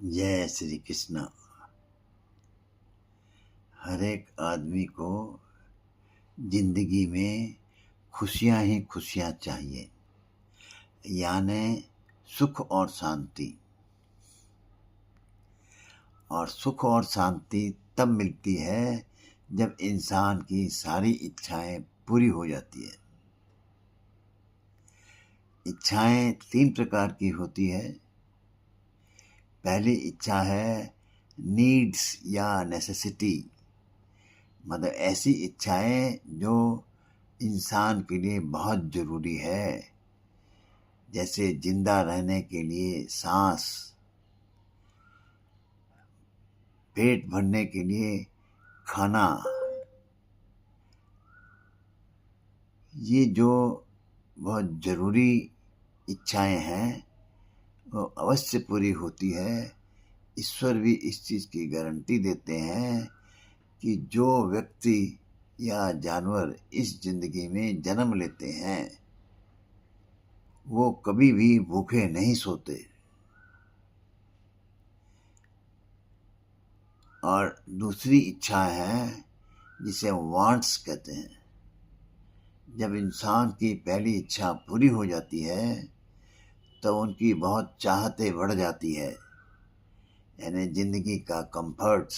जय श्री कृष्ण। हर एक आदमी को जिंदगी में खुशियां ही खुशियां चाहिए, यानी सुख और शांति। और सुख और शांति तब मिलती है जब इंसान की सारी इच्छाएं पूरी हो जाती है। इच्छाएं 3 प्रकार की होती है। पहली इच्छा है नीड्स या नेसेसिटी, मतलब ऐसी इच्छाएं जो इंसान के लिए बहुत ज़रूरी है, जैसे जिंदा रहने के लिए सांस, पेट भरने के लिए खाना। ये जो बहुत ज़रूरी इच्छाएं हैं वो अवश्य पूरी होती है। ईश्वर भी इस चीज़ की गारंटी देते हैं कि जो व्यक्ति या जानवर इस जिंदगी में जन्म लेते हैं वो कभी भी भूखे नहीं सोते। और दूसरी इच्छा है जिसे वांट्स कहते हैं। जब इंसान की पहली इच्छा पूरी हो जाती है तो उनकी बहुत चाहतें बढ़ जाती है, यानी ज़िंदगी का कंफर्ट्स,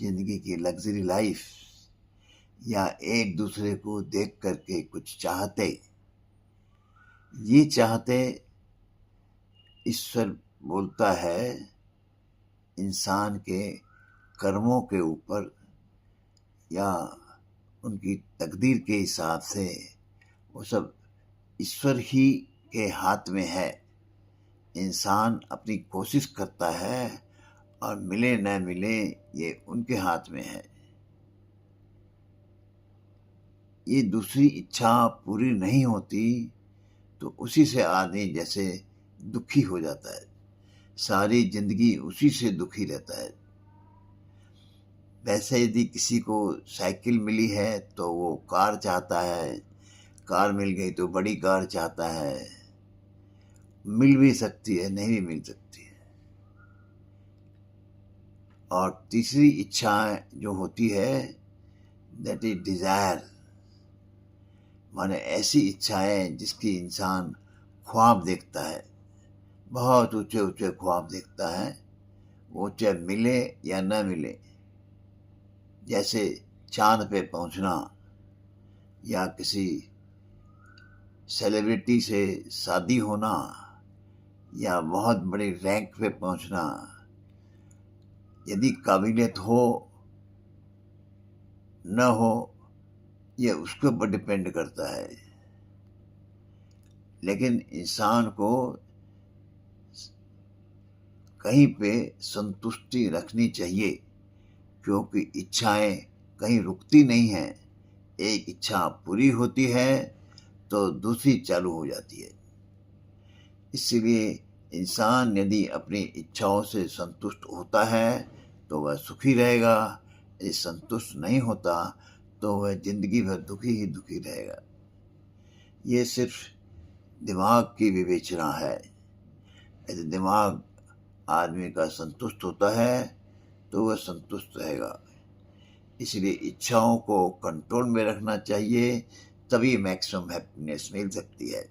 ज़िंदगी की लग्जरी लाइफ, या एक दूसरे को देख करके कुछ चाहते। ये चाहते ईश्वर बोलता है इंसान के कर्मों के ऊपर या उनकी तकदीर के हिसाब से वो सब ईश्वर ही के हाथ में है। इंसान अपनी कोशिश करता है और मिले न मिले ये उनके हाथ में है। ये दूसरी इच्छा पूरी नहीं होती तो उसी से आदमी जैसे दुखी हो जाता है, सारी जिंदगी उसी से दुखी रहता है। वैसे यदि किसी को साइकिल मिली है तो वो कार चाहता है, कार मिल गई तो बड़ी कार चाहता है। मिल भी सकती है, नहीं भी मिल सकती है। और तीसरी इच्छा जो होती है दैट इज डिजायर, माने ऐसी इच्छाएं जिसकी इंसान ख्वाब देखता है, बहुत ऊंचे ऊंचे ख्वाब देखता है, वो चाहे मिले या न मिले। जैसे चांद पे पहुंचना, या किसी सेलिब्रिटी से शादी होना, या बहुत बड़ी रैंक पे पहुंचना। यदि काबिलियत हो न हो ये उसके ऊपर डिपेंड करता है, लेकिन इंसान को कहीं पे संतुष्टि रखनी चाहिए, क्योंकि इच्छाएं कहीं रुकती नहीं हैं। एक इच्छा पूरी होती है तो दूसरी चालू हो जाती है। इसलिए इंसान यदि अपनी इच्छाओं से संतुष्ट होता है तो वह सुखी रहेगा, यदि संतुष्ट नहीं होता तो वह जिंदगी भर दुखी ही दुखी रहेगा। ये सिर्फ दिमाग की विवेचना है। यदि दिमाग आदमी का संतुष्ट होता है तो वह संतुष्ट रहेगा। इसलिए इच्छाओं को कंट्रोल में रखना चाहिए, तभी मैक्सिमम हैप्पीनेस मिल सकती है।